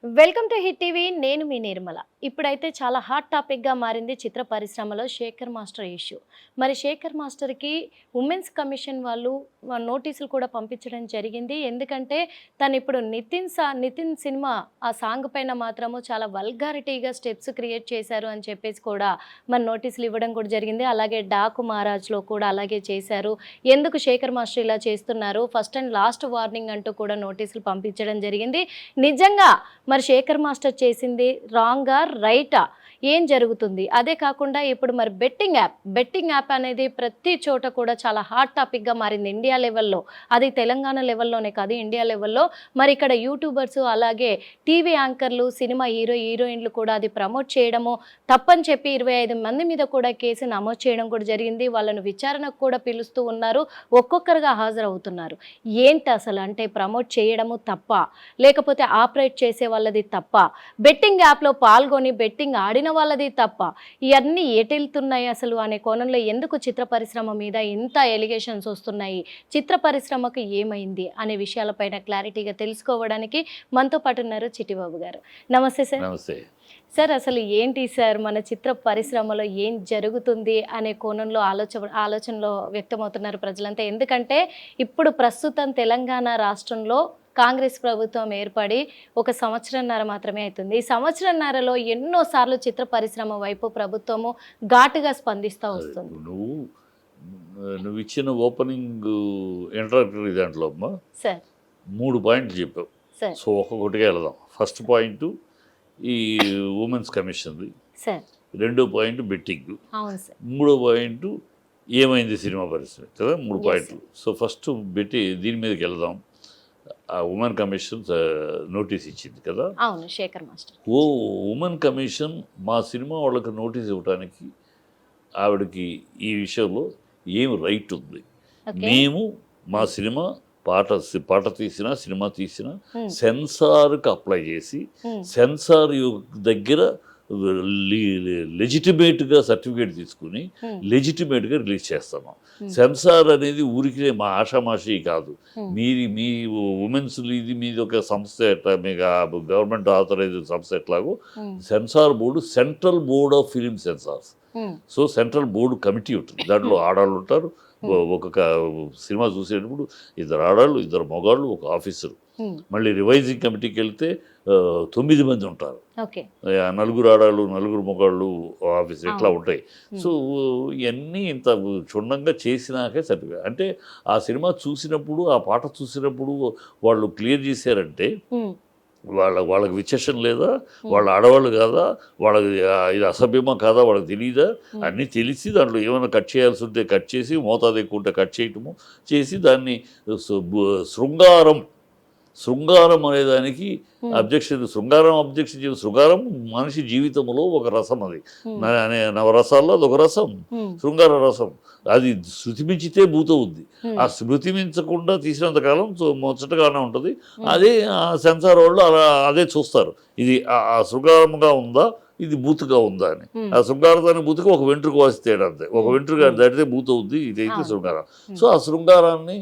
Welcome to hit TV. నేను మీ నిర్మల. ఇప్పుడైతే చాలా హాట్ టాపిక్గా మారింది చిత్ర పరిశ్రమలో శేఖర్ మాస్టర్ ఇష్యూ. మరి శేఖర్ మాస్టర్కి ఉమెన్స్ కమిషన్ వాళ్ళు నోటీసులు కూడా పంపించడం జరిగింది. ఎందుకంటే తను ఇప్పుడు నితిన్ సినిమా ఆ సాంగ్ పైన మాత్రము చాలా వల్గారిటీగా స్టెప్స్ క్రియేట్ చేశారు అని చెప్పేసి కూడా మన నోటీసులు ఇవ్వడం కూడా జరిగింది. అలాగే డాకు మహారాజ్లో కూడా అలాగే చేశారు. ఎందుకు శేఖర్ మాస్టర్ ఇలా చేస్తున్నారు, ఫస్ట్ అండ్ లాస్ట్ వార్నింగ్ అంటూ కూడా నోటీసులు పంపించడం జరిగింది. నిజంగా మరి శేఖర్ మాస్టర్ చేసింది రాంగా రైటా, ఏం జరుగుతుంది? అదే కాకుండా ఇప్పుడు మరి బెట్టింగ్ యాప్ అనేది ప్రతి చోట కూడా చాలా హాట్ టాపిక్గా మారింది ఇండియా లెవెల్లో. అది తెలంగాణ లెవెల్లోనే కాదు, ఇండియా లెవెల్లో. మరి ఇక్కడ యూట్యూబర్స్ అలాగే టీవీ యాంకర్లు, సినిమా హీరోయిన్లు కూడా అది ప్రమోట్ చేయడము తప్పని చెప్పి 25 మంది మీద కూడా కేసు నమోదు చేయడం కూడా జరిగింది. వాళ్ళను విచారణకు కూడా పిలుస్తూ ఉన్నారు, ఒక్కొక్కరుగా హాజరవుతున్నారు. ఏంటి అసలు అంటే ప్రమోట్ చేయడము తప్ప, లేకపోతే ఆపరేట్ చేసే వాళ్ళది తప్ప, బెట్టింగ్ యాప్లో పాల్గొని బెట్టింగ్ ఆడిన వాళ్ళది తప్ప, ఇవన్నీ ఎటెళ్తున్నాయి అసలు అనే కోణంలో ఎందుకు చిత్ర పరిశ్రమ మీద ఇంత ఎలిగేషన్స్ వస్తున్నాయి, చిత్ర పరిశ్రమకు ఏమైంది అనే విషయాలపైన క్లారిటీగా తెలుసుకోవడానికి మనతో పాటు ఉన్నారు చిట్టిబాబు గారు. నమస్తే సార్. నమస్తే సార్, అసలు ఏంటి సార్ మన చిత్ర పరిశ్రమలో ఏం జరుగుతుంది అనే కోణంలో ఆలోచనలో వ్యక్తమవుతున్నారు ప్రజలంతా. ఎందుకంటే ఇప్పుడు ప్రస్తుతం తెలంగాణ రాష్ట్రంలో కాంగ్రెస్ ప్రభుత్వం ఏర్పడి 1 సంవత్సరంన్నర మాత్రమే అవుతుంది. ఈ సంవత్సరంన్నరలో ఎన్నోసార్లు చిత్ర పరిశ్రమ వైపు ప్రభుత్వము ఘాటుగా స్పందిస్తూ వస్తుంది. నువ్వు ఇచ్చిన ఓపెనింగ్ ఇంట్రడక్టరీ దాంట్లో అమ్మా సార్ 3 పాయింట్లు చెప్పావు. సో ఒక్కొక్కటిగా వెళదాం. ఫస్ట్ పాయింట్ ఈ ఉమెన్స్ కమిషన్ది, సార్ 2వ పాయింట్ బెట్టింగ్, అవును సార్ 3వ పాయింట్ ఏమైంది సినిమా పరిశ్రమ కదా. 3 పాయింట్లు. సో ఫస్ట్ దీని మీదకి వెళదాం. ఆ ఉమెన్ కమిషన్ నోటీస్ ఇచ్చింది కదా. అవును, శేఖర్ మాస్టర్. ఉమెన్ కమిషన్ మా సినిమా వాళ్ళకి నోటీస్ ఇవ్వడానికి ఆవిడకి ఈ విషయంలో ఏం రైట్ ఉంది? మేము మా సినిమా పాట తీసినా సినిమా తీసినా సెన్సార్కి అప్లై చేసి సెన్సార్ దగ్గర లెజిటిమేట్గా సర్టిఫికేట్ తీసుకుని లెజిటిమేట్గా రిలీజ్ చేస్తాము. సెన్సార్ అనేది ఊరికి మా ఆషామాషి కాదు. మీ ఉమెన్స్ ఇది మీది ఒక సంస్థ ఎట్లా, మీకు గవర్నమెంట్ ఆథరైజ్డ్ సంస్థ ఎట్లాగో censor board central board of film censors. So central board committee ఉంటుంది, దాంట్లో ఆడవాళ్ళు ఉంటారు. ఒక్కొక్క సినిమా చూసేటప్పుడు 2 ఆడవాళ్ళు 2 మగాళ్ళు, 1 ఆఫీసరు. మళ్ళీ రివైజింగ్ కమిటీకి వెళ్తే 9 మంది ఉంటారు. 4 ఆడవాళ్ళు 4 మగాళ్ళు ఆఫీసర్ ఇట్లా ఉంటాయి. సో ఇవన్నీ ఇంత క్షుణ్ణంగా చేసినాకే సర్టిఫికేట్. అంటే ఆ సినిమా చూసినప్పుడు ఆ పాట చూసినప్పుడు వాళ్ళు క్లియర్ చేశారంటే వాళ్ళకి విచక్షణ లేదా, వాళ్ళ ఆడవాళ్ళు కాదా, వాళ్ళకి ఇది అసభ్యమా కాదా వాళ్ళకి తెలియదా, అన్నీ తెలిసి దాంట్లో ఏమైనా కట్ చేయాల్సి ఉంటే కట్ చేసి, మోతాదు ఎక్కువ ఉంటే కట్ చేయటము చేసి దాన్ని శృంగారం అనేదానికి అబ్జెక్షన్ శృంగారం మనిషి జీవితంలో ఒక రసం. అది నవరసాల్లో అది ఒక రసం, శృంగార రసం. అది శృతి మించితే భూత ఉంది. ఆ శృతి మించకుండా తీసినంతకాలం ముచ్చటగానే ఉంటుంది. అదే సెన్సార్ వాళ్ళు అదే చూస్తారు, ఇది ఆ శృంగారంగా ఉందా, ఇది బూతుగా ఉందా అని. ఆ శృంగారతాన్ని బూతుగా ఒక వెంట్రుక వాసి తేడా అంతే. ఒక వెంట్రుక దాటితే భూత ఉంది, ఇదైతే శృంగారం. సో ఆ శృంగారాన్ని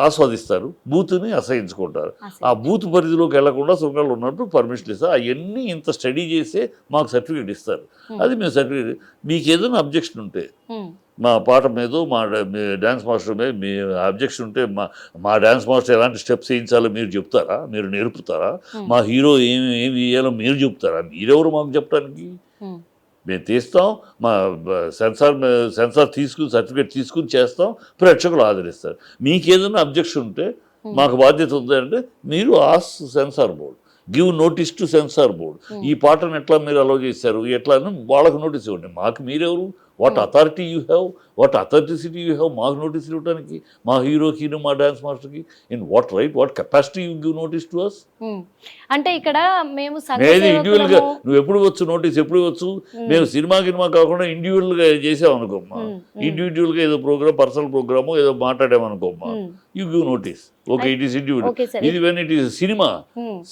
ఆస్వాదిస్తారు, బూత్ని అసహించుకుంటారు. ఆ బూత్ పరిధిలోకి వెళ్లకుండా శృంగాలు ఉన్నట్టు పర్మిషన్ ఇస్తారు. అవన్నీ ఇంత స్టడీ చేసే మాకు సర్టిఫికేట్ ఇస్తారు. అది మేము సర్టిఫికేట్. మీకు ఏదైనా అబ్జెక్షన్ ఉంటే మా పాట మీద, మా డ్యాన్స్ మాస్టర్ మీద మీ అబ్జెక్షన్ ఉంటే మా డ్యాన్స్ మాస్టర్ ఎలాంటి స్టెప్స్ వేయించాలో మీరు చెప్తారా, మీరు నేర్పుతారా? మా హీరో ఏమి వేయాలో మీరు చెప్తారా? మీరెవరు మాకు చెప్పడానికి? మేము తీస్తాం, మా సెన్సార్ తీసుకుని సర్టిఫికేట్ తీసుకుని చేస్తాం, ప్రేక్షకులు ఆదరిస్తారు. మీకు ఏదైనా అబ్జెక్షన్ ఉంటే మాకు బాధ్యత ఉందంటే మీరు censor board give notice to censor board. ఈ పాటను ఎట్లా మీరు అలౌ చేశారు, ఎట్లా అని వాళ్ళకు నోటీస్ ఇవ్వండి. మాకు మీరెవరు? What authority you have, what authenticity you have మాకు నోటీస్ ఇవ్వడానికి, మా హీరోకి మా డాన్స్ మాస్టర్కి? In what right, what capacity you give notice to us? అంటే ఇక్కడ మేము ఇండివిజువల్గా నువ్వు ఎప్పుడు వచ్చు నోటీస్, ఎప్పుడు వచ్చు? మేము సినిమా కాకుండా ఇండివిజువల్గా చేసామనుకోమ్మా, ఇండివిజువల్గా ఏదో ప్రోగ్రామ్, పర్సనల్ ప్రోగ్రాము ఏదో మాట్లాడామనుకోమ్మా, you give notice. Okay, it is individual. ఇది వెన్ ఇట్ ఈస్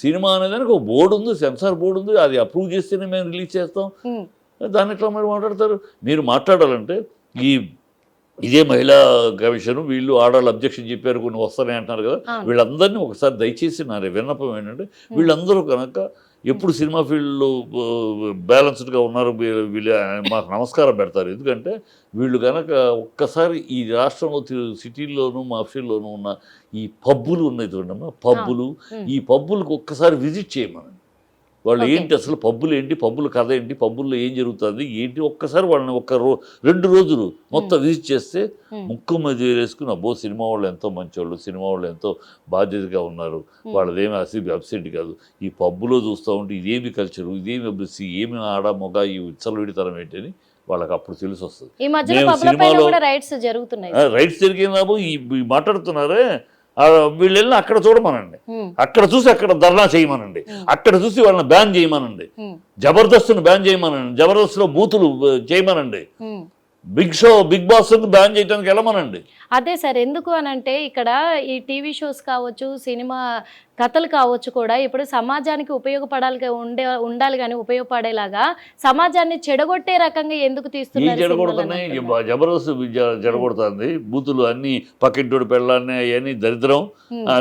సినిమా అనేదానికి ఒక బోర్డు ఉంది, సెన్సార్ బోర్డు ఉంది. అది అప్రూవ్ చేస్తేనే మేము రిలీజ్ చేస్తాం. దాన్ని ఎట్లా మీరు మాట్లాడతారు? మీరు మాట్లాడాలంటే ఈ ఇదే మహిళా కమిషన్ వీళ్ళు ఆడవాళ్ళు అబ్జెక్షన్ చెప్పారు కొన్ని వస్తారని అంటున్నారు కదా, వీళ్ళందరినీ ఒకసారి దయచేసి నా విన్నపం ఏంటంటే వీళ్ళందరూ కనుక ఎప్పుడు సినిమా ఫీల్డ్లో బ్యాలెన్స్డ్గా ఉన్నారు వీళ్ళు మాకు నమస్కారం పెడతారు. ఎందుకంటే వీళ్ళు కనుక ఒక్కసారి ఈ రాష్ట్రంలో సిటీల్లోనూ మాఫీల్లోనూ ఉన్న ఈ పబ్బులు ఉన్నాయి చూడమ్మా, పబ్బులు, ఈ పబ్బులకు ఒక్కసారి విజిట్ చేయమని. వాళ్ళు ఏంటి అసలు పబ్బులు ఏంటి, పబ్బుల కథ ఏంటి, పబ్బుల్లో ఏం జరుగుతుంది ఏంటి, ఒక్కసారి వాళ్ళని 2 రోజులు మొత్తం విజిట్ చేస్తే ముక్కు మధ్య వేసుకుని అబ్బో సినిమా వాళ్ళు ఎంతో మంచివాళ్ళు, సినిమా వాళ్ళు ఎంతో బాధ్యతగా ఉన్నారు, వాళ్ళదేమి అప్సెట్ కాదు. ఈ పబ్బులో చూస్తూ ఉంటే ఇదేమి కల్చరు, ఇదేమి అభివృద్ధి, ఏమి ఆడ మొగ ఈ విచ్చలవిడితనం ఏంటి అని వాళ్ళకి అప్పుడు తెలిసి వస్తుంది. రైట్స్ జరిగినాము ఈ మాట్లాడుతున్నారే వీళ్ళు వెళ్ళిన అక్కడ చూడమనండి, అక్కడ చూసి అక్కడ ధర్నా చేయమనండి, అక్కడ చూసి వాళ్ళని బ్యాన్ చేయమనండి, జబర్దస్త్ను బ్యాన్ చేయమనండి, జబర్దస్త్లో బూతులు చేయమనండి, బిగ్ బాస్ బ్యాన్ చేయడానికి వెళ్ళమనండి. అదే సార్, ఎందుకు అని అంటే ఇక్కడ ఈ టీవీ షోస్ కావచ్చు, సినిమా కథలు కావచ్చు కూడా ఇప్పుడు సమాజానికి ఉండాలి కానీ ఉపయోగపడేలాగా సమాజాన్ని చెడగొట్టే రకంగా ఎందుకు తీస్తున్నారు? చెడగొడుతున్నాయి, జబర్దస్త్ చెడగొడుతుంది, బూతులు అన్ని పక్కింటోడు పెళ్ళాన్ని అవన్నీ దరిద్రం.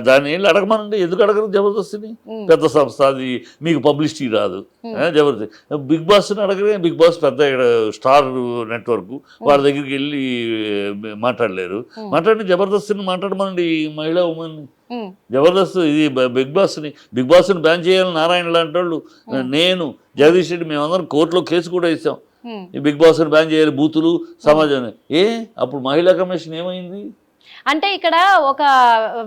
దాన్ని అడగమనండి, ఎందుకు అడగరు జబర్దస్త్ని? పెద్ద సంస్థ అది, మీకు పబ్లిసిటీ రాదు. జబర్దస్త్ బిగ్ బాస్ని అడగరే, బిగ్ బాస్ పెద్ద స్టార్ నెట్వర్క్, వాళ్ళ దగ్గరికి వెళ్ళి మాట్లాడలేరు. మాట్లాడి జబర్దస్త్ని మాట్లాడమనండి, మహిళా ఉమెన్. జబర్దస్త్ ఇది బిగ్ బాస్ని బ్యాన్ చేయాలని నారాయణ లాంటి వాళ్ళు, నేను, జగదీష్ రెడ్డి, మేమందరం కోర్టులో కేసు కూడా ఇస్తాం. ఈ బిగ్ బాస్ని బ్యాన్ చేయాలి, బూతులు సమాజాన్ని. అప్పుడు మహిళా కమిషన్ ఏమైంది? అంటే ఇక్కడ ఒక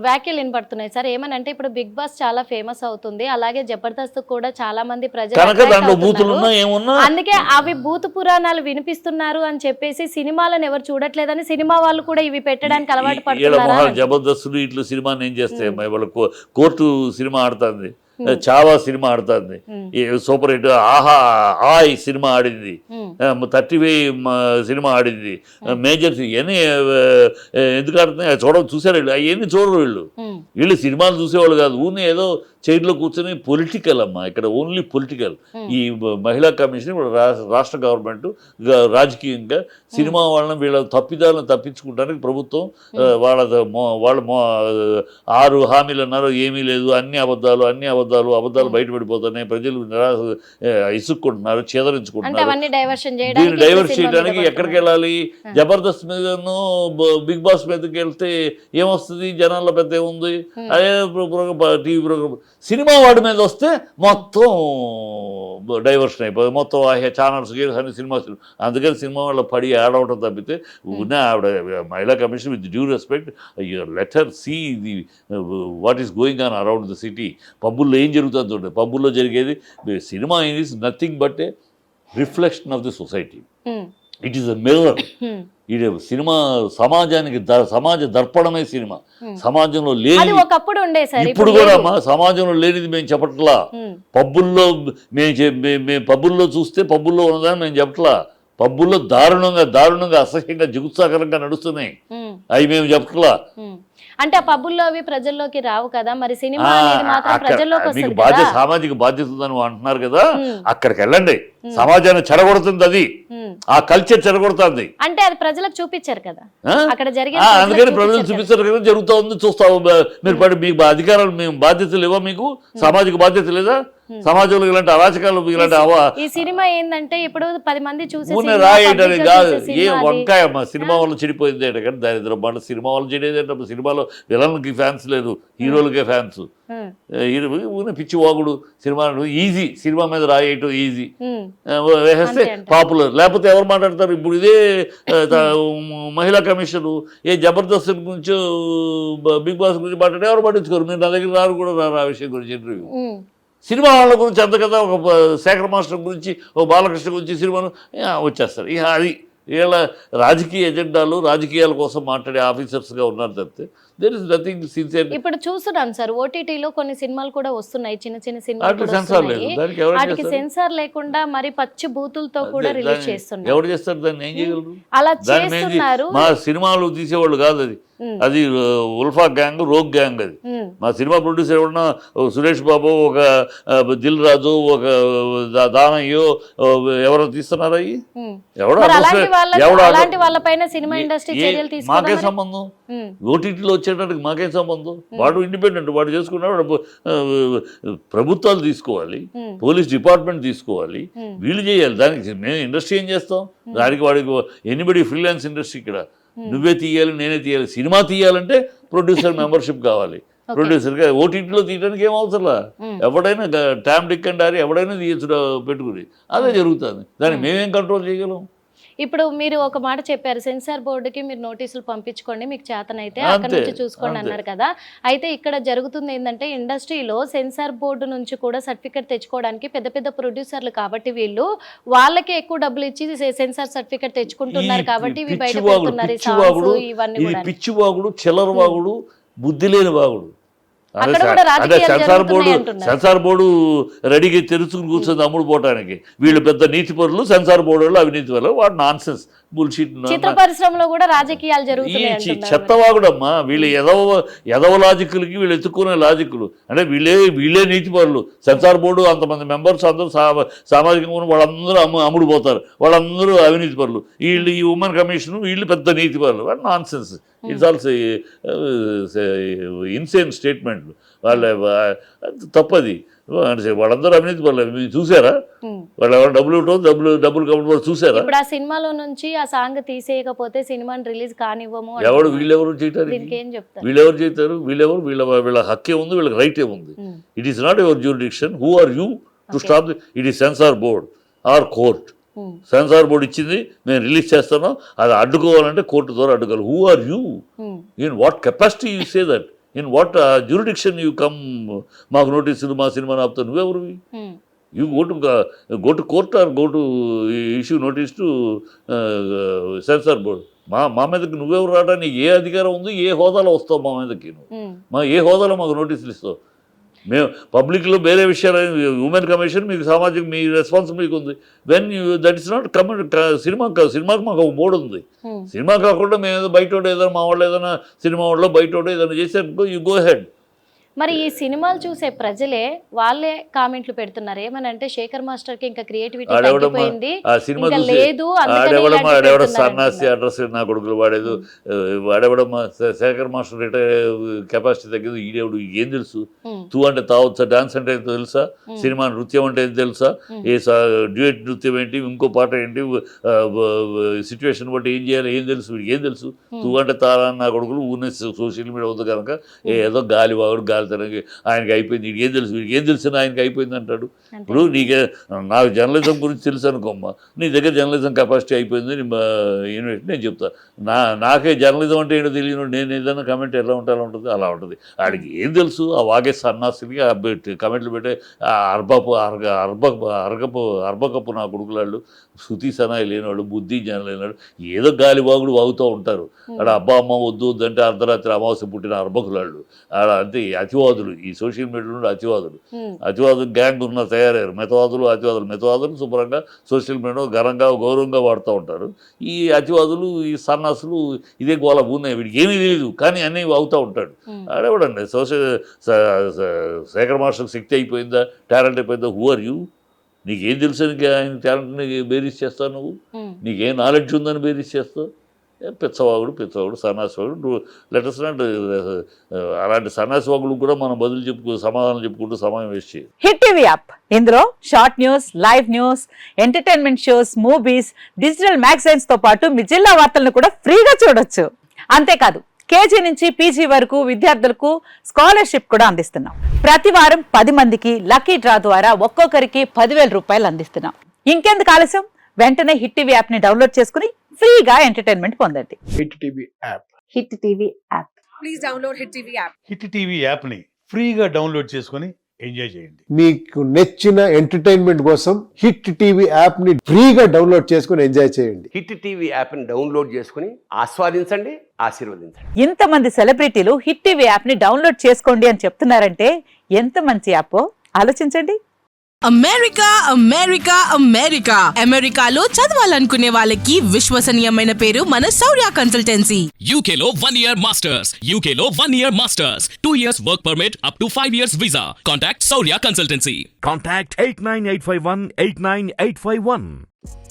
వ్యాఖ్యలు వినపడుతున్నాయి సార్, ఏమనంటే ఇప్పుడు బిగ్ బాస్ చాలా ఫేమస్ అవుతుంది, అలాగే జబర్దస్త్ కూడా చాలా మంది ప్రజలు, అందుకే అవి భూత పురాణాలు వినిపిస్తున్నారు అని చెప్పేసి సినిమాలను ఎవరు చూడట్లేదని సినిమా వాళ్ళు కూడా ఇవి పెట్టడానికి అలవాటు పడుతున్నారు. జబర్దస్త్ ఇట్లా సినిమాని ఏం చేస్తాయి, వాళ్ళ కోర్టు సినిమా ఆడుతుంది, చావా సినిమా ఆడుతుంది, సూపర్ హిట్ ఆహా ఆయ్ సినిమా ఆడింది, 30 సినిమా ఆడింది, మేజర్స్ ఇవన్నీ ఎందుకు ఆడుతున్నాయి చూసారు వీళ్ళు? అవన్నీ చూడరు వీళ్ళు సినిమాలు చూసేవాళ్ళు కాదు, ఊరిని ఏదో చైర్లో కూర్చొని పొలిటికల్ అమ్మా, ఇక్కడ ఓన్లీ పొలిటికల్. ఈ మహిళా కమిషన్ రాష్ట్ర గవర్నమెంట్ రాజకీయంగా సినిమా వాళ్ళని వీళ్ళ తప్పిదాలను తప్పించుకుంటానికి ప్రభుత్వం వాళ్ళు 6 హామీలు అన్నారు, ఏమీ లేదు, అన్ని అబద్ధాలు బయటపడిపోతున్నాయి, ప్రజలు ఇసుక్కుంటున్నారు, చేదరించుకుంటున్నారు. దీన్ని డైవర్ట్ చేయడానికి ఎక్కడికి వెళ్ళాలి? జబర్దస్త్ మీదను బిగ్ బాస్ మీదకి వెళ్తే ఏమొస్తుంది? జనాల్లో పెద్ద ఏముంది? అదే టీవీ ప్రోగ్రామ్. సినిమా వాడి మీద వస్తే మొత్తం డైవర్షన్ అయిపోతుంది, మొత్తం ఛానల్స్ అన్ని సినిమా. అందుకని సినిమా వాళ్ళ పడి ఆడవటం తప్పితే ఆవిడ మహిళా commission with due respect let her see the what is going on around the city. పబ్బుల్లో ఏం జరుగుతుంది చూడండి. పబ్బుల్లో జరిగేది cinema is nothing but a reflection of the society. It is a mirror. ఇది సినిమా సమాజానికి సమాజ దర్పణమే సినిమా. సమాజంలో లేని ఇప్పుడు కూడా సమాజంలో లేనిది మేము చెప్పట్లా. పబ్బుల్లో మేము పబ్బుల్లో చూస్తే పబ్బుల్లో ఉన్నదని మేము చెప్పట్లా. పబ్బుల్లో దారుణంగా అసహ్యంగా జిగుత్సాకరంగా నడుస్తున్నాయి, అవి మేము చెప్పట్లా. అంటే ఆ పబ్బుల్లో అవి ప్రజల్లోకి రావు కదా, మరి సినిమా అనేది మాత్రం ప్రజల్లోకి వస్తుంది. మీకు బాధ్యత, సామాజిక బాధ్యత ఉందని అంటున్నారు కదా, అక్కడికి వెళ్ళండి. సమాజాన్ని చెడగొడుతుంది, అది ఆ కల్చర్ చెడగొడుతుంది. అంటే అది ప్రజలకు చూపించారు కదా అక్కడ జరిగే, అందుకని ప్రజలు చూపించారు కదా, జరుగుతూ ఉంది, చూస్తావు. మీరు పడి మీకు అధికారాలు, మేము బాధ్యతలు ఇవ్వ, మీకు సామాజిక బాధ్యత లేదా? సమాజంలో ఇలాంటి అరాచకాలు, ఇలాంటి ఈ సినిమా ఏంటంటే ఇప్పుడు 10 మంది చూసి రాయటని కాదు. ఏ వంకాయ అమ్మా సినిమా వాళ్ళు చెడిపోయింది అంటే కానీ దారిద్రం మాట. సినిమా వాళ్ళు చెడేదంటే సినిమాలో విలన్లకి ఫ్యాన్స్ లేదు, హీరోలకే ఫ్యాన్స్. పిచ్చి వాగుడు సినిమా ఈజీ, సినిమా మీద రాయటం ఈజీ, వేస్తే పాపులర్. లేకపోతే ఎవరు మాట్లాడతారు? ఇప్పుడు ఇదే మహిళా కమిషన్ జబర్దస్త్ గురించి, బిగ్ బాస్ గురించి మాట్లాడే ఎవరు పట్టించుకోరు. మీరు నా దగ్గర రారు కూడా రారు ఆ విషయం గురించి ఇంటర్వ్యూ. సినిమా వాళ్ళ గురించి అంత కదా, ఒక శేఖర్ మాస్టర్ గురించి, ఒక బాలకృష్ణ గురించి సినిమాను వచ్చేస్తారు. ఇక అది వీళ్ళ రాజకీయ ఎజెండాలు, రాజకీయాల కోసం మాట్లాడే ఆఫీసర్స్గా ఉన్నారు తప్పితే దేర్ ఇస్ నథింగ్ సిన్సియర్. ఇప్పుడు చూస్తున్నాం సార్, ఓటీటీలో కొన్ని సినిమాలు కూడా వస్తున్నాయి, చిన్న సినిమాలు. సెన్సార్ లేదు, వాటికి సెన్సార్ లేకుండా మరి పచ్చి బూతులతో కూడా రిలీజ్ చేస్తున్నారు. ఎవరు చేస్తారు దాన్ని? ఏం చేయగలరు? అలా చేస్తున్నారు. మా సినిమాలు తీసేవాళ్ళు కాదు అది, అది ఉల్ఫా గ్యాంగ్, రోగ్ గ్యాంగ్. అది మా సినిమా ప్రొడ్యూసర్ ఎవరన్నా సురేష్ బాబు, ఒక దిల్ రాజు, ఒక దానయ్యో ఎవరో తీస్తున్నారా? ఎవడో అలాంటి వాళ్ళపైన సినిమా ఇండస్ట్రీ చర్యలు మాకేం తీసుకోవడం సంబంధం? ఓటీటీలో వచ్చేటానికి మాకేం సంబంధం? వాడు ఇండిపెండెంట్, వాడు చేసుకున్నాడు. ప్రభుత్వాలు తీసుకోవాలి, పోలీస్ డిపార్ట్మెంట్ తీసుకోవాలి, వీళ్ళు చేయాలి. దానికి మేము ఇండస్ట్రీ ఏం చేస్తాం? దానికి వాడికి ఎనీబడి ఫ్రీలాన్స్ ఇండస్ట్రీ ఇక్కడ నువ్వే తీయాలి, నేనే తీయాలి. సినిమా తీయాలంటే ప్రొడ్యూసర్ మెంబర్షిప్ కావాలి. ప్రొడ్యూసర్గా ఓటీటీలో తీయడానికి ఏం అవసరంలా, ఎవడైనా టామ్ డిక్ అండ్ డారీ ఎవడైనా తీయచ్చు పెట్టుకుని. అదే జరుగుతుంది. దాన్ని మేమేం కంట్రోల్ చేయగలం? ఇప్పుడు మీరు ఒక మాట చెప్పారు, సెన్సార్ బోర్డుకి మీరు నోటీసులు పంపించుకోండి, మీకు చేతనైతే అక్కడ నుంచి చూసుకోండి అన్నారు కదా. అయితే ఇక్కడ జరుగుతుంది ఏంటంటే, ఇండస్ట్రీలో సెన్సార్ బోర్డు నుంచి కూడా సర్టిఫికేట్ తెచ్చుకోవడానికి పెద్ద పెద్ద ప్రొడ్యూసర్లు కాబట్టి వీళ్ళు వాళ్ళకే ఎక్కువ డబ్బులు ఇచ్చి సెన్సార్ సర్టిఫికేట్ తెచ్చుకుంటున్నారు కాబట్టి ఇవి బయట పెడుతున్నారు. ఇవన్నీ కూడా పిచ్చివాగుడు, చిల్లరవాగుడు, బుద్ధి లేని వాగుడు. అక్కడ కూడా రాజకీయాలు జరుగుతున్నాయి. సెన్సార్ బోర్డు రెడీగా తెరుచుకుని కూర్చొని అమ్ముడు పోవటానికి వీళ్ళు పెద్ద నీతి పరులు, సెన్సార్ బోర్డు వాళ్ళు అవినీతి వల్ల వాడు నాన్ సెన్స్ బుల్షిట్. చిత్ర పరిశ్రమలో కూడా రాజకీయాలు జరుగుతున్నాయి. చెత్తవాగుడమ్మా వీళ్ళు. ఎదవ లాజిక్లకి వీళ్ళు ఎత్తుకునే లాజిక్లు అంటే వీళ్ళే నీతి పరులు. సెన్సార్ బోర్డు అంతమంది మెంబర్స్ అందరూ సామాజికంగా వాళ్ళందరూ అమ్ముడు పోతారు, వాళ్ళందరూ అవినీతి పరులు. వీళ్ళు ఈ ఉమెన్ కమిషన్ వీళ్ళు పెద్ద నీతి పరులు. వాడు non sense. It's also insane స్టేట్మెంట్లు. వాళ్ళ తప్పది. వాళ్ళందరూ అవినీతి పర్లేదు. మీరు చూసారా? వాళ్ళు ఎవరు డబ్బులు ఇవ్వటం, డబ్బులు కాబట్టి చూసారా? ఇప్పుడు ఆ సినిమాలో నుంచి ఆ సాంగ్ తీసేయకపోతే సినిమాని రిలీజ్ కానివ్వము. ఎవరు వీళ్ళెవరు చేయటానికి? వీళ్ళెవరు చేస్తారు? వీళ్ళ హక్కే ఉంది, వీళ్ళకి రైటే ఉంది. It is not your jurisdiction. Who are you to stop? It is censor board or court. Censor board ఇచ్చింది, నేను రిలీజ్ చేస్తాను, అది అడ్డుకోవాలంటే కోర్టు ద్వారా అడ్డుకోవాలి. Who are you? In what capacity you say that? In what jurisdiction you come? మాకు నోటీసులు, మా సినిమా ఆపుతావు, నువ్వెవరివి? You go to court or go to issue notice to censor board. మా మీదకి నువ్వెవరు రావడానికి ఏ అధికారం ఉంది? ఏ హోదాలో వస్తావు మా మీదకి? నువ్వు ఏ హోదాలో మాకు నోటీసులు ఇస్తావు? మేము పబ్లిక్లో వేరే విషయాలు, ఉమెన్ కమిషన్ మీకు సామాజిక మీ రెస్పాన్సిబిలిటీ ఉంది. వెన్ దట్ ఇస్ నాట్ సినిమాకి మాకు ఒక బోర్డు ఉంది. సినిమా కాకుండా మేము ఏదో బయట ఏదైనా మా వాళ్ళు ఏదైనా సినిమా వాళ్ళు బయట ఏదైనా చేసారు, యూ గో హెడ్. మరి ఈ సినిమాలు చూసే ప్రజలే వాళ్ళే కామెంట్లు పెడుతున్నారు. ఏమనంటే శేఖర్ మాస్టర్ కి ఇంకా క్రియేటివిటీ తగ్గిపోయింది, ఇంకా లేదు, సన్నాసి అడ్రస్ నా కొడుకులు వాడేవడమ్మా శేఖర్ మాస్టర్ రిటైర్ కెపాసిటీ తగ్గింది. ఈడేవుడు ఏం తెలుసు? తూ అంటే తావచ్చా, డాన్స్ అంటే తెలుసా, సినిమా నృత్యం అంటే తెలుసా, ఏ డ్యూయట్ నృత్యం ఏంటి, ఇంకో పాట ఏంటి, సిచ్యువేషన్ బట్టి ఏం చేయాలి ఏం తెలుసు? ఏం తెలుసు? తూ అంటే తారా నా కొడుకులు ఊరిని సోషల్ మీడియా అవుతుంది కనుక ఏదో గాలివాగుడు తనకి ఆయనకి అయిపోయింది, వీడికి ఏం తెలుసు, వీడికి ఏం తెలిసిన ఆయనకి అయిపోయింది అంటాడు. ఇప్పుడు నీకే నాకు జర్నలిజం గురించి తెలుసు అనుకోమ్మా, నీ దగ్గర జర్నలిజం కెపాసిటీ అయిపోయింది నేను చెప్తా. నాకే జర్నలిజం అంటే ఏంటో తెలియను, నేను ఏదైనా కమెంట్ ఎలా ఉంటే అలా ఉంటుంది, అలా ఉంటుంది. ఆడికి ఏం తెలుసు? ఆ వాగే సన్నాసికి కమెంట్లు పెట్టే అర్బకప్పు నా కొడుకులాళ్ళు, శృతి సనాయి లేనివాడు, బుద్ధి జనం లేనివాడు, ఏదో గాలి వాగుడు వాగుతూ ఉంటారు. ఆడ అబ్బా అమ్మ వద్దు వద్దంటే అర్ధరాత్రి అమావాస్య పుట్టిన అర్బకులాళ్ళు ఆడ అంతే. అతివాదులు, ఈ సోషల్ మీడియా నుండి అతివాదులు గ్యాంగ్ ఉన్న తయారయ్యారు. మెతవాదులు శుభ్రంగా సోషల్ మీడియాలో గౌరవంగా వాడుతూ ఉంటారు. ఈ అతివాదులు, ఈ సన్నాసులు ఇదే గోళ ఉన్నాయి. వీడికి ఏమీ తెలియదు కానీ అన్నీ అవుతూ ఉంటాడు. ఆడేవాడండి శేఖర్ మాస్టర్ శక్తి అయిపోయిందా, టాలెంట్ అయిపోయిందా? Who are you? నీకేం తెలుసు? ఆయన టాలెంట్ని బేరీస్ చేస్తావు నువ్వు? నీకేం నాలెడ్జ్ ఉందని బేరీస్ చేస్తావు? పిచ్చవాగుడు సన్నాసివాగుడు. లెటర్స్ అలాంటి సన్నాసివాగుడు కూడా మనం సమాధానం చెప్పుకుంటూ సమయం వేస్ట్ చేయాలి. హిట్ టీవీ యాప్, ఇందులో short news, live news, entertainment shows, movies, digital magazines తో పాటు మీ జిల్లా వార్తలను కూడా ఫ్రీగా చూడొచ్చు. అంతేకాదు కేజీ నుంచి పీజీ వరకు విద్యార్థులకు స్కాలర్షిప్ కూడా అందిస్తున్నాం. ప్రతి వారం 10 మందికి లక్కీ డ్రా ద్వారా ఒక్కొక్కరికి 10,000 రూపాయలు అందిస్తున్నాం. ఇంకెందుకు ఆలస్యం? వెంటనే హిట్ టీవీ యాప్ ని డౌన్లోడ్ చేసుకుని ఫ్రీగా ఎంటర్టైన్మెంట్ పొందండి. Hit TV app. Hit TV app. Please download hit TV app. Hit TV app ని ఫ్రీగా డౌన్లోడ్ చేసుకుని ఎంజాయ్ చేయండి. మీకు నచ్చిన ఎంటర్టైన్మెంట్ కోసం హిట్ టీవీ యాప్ ని ఫ్రీగా డౌన్లోడ్ చేసుకుని ఎంజాయ్ చేయండి. హిట్ టీవీ యాప్ ని డౌన్లోడ్ చేసుకుని ఆస్వాదించండి, ఆశీర్వదించండి. ఇంతమంది సెలబ్రిటీలు హిట్ టీవీ యాప్ ని డౌన్లోడ్ చేసుకోండి అని చెప్తున్నారంటే ఎంత మంచి యాప్ ఆలోచించండి. అమెరికా అమెరికా అమెరికా అమెరికాలో చదవాలనుకునే వాళ్ళకి విశ్వసనీయమైన పేరు మన శౌర్య consultancy. UK Law 1 Year Masters. UK Law 1 Year Masters. 2 years work permit up to 5 years visa. Contact Saurya Consultancy. Contact 89851 89851.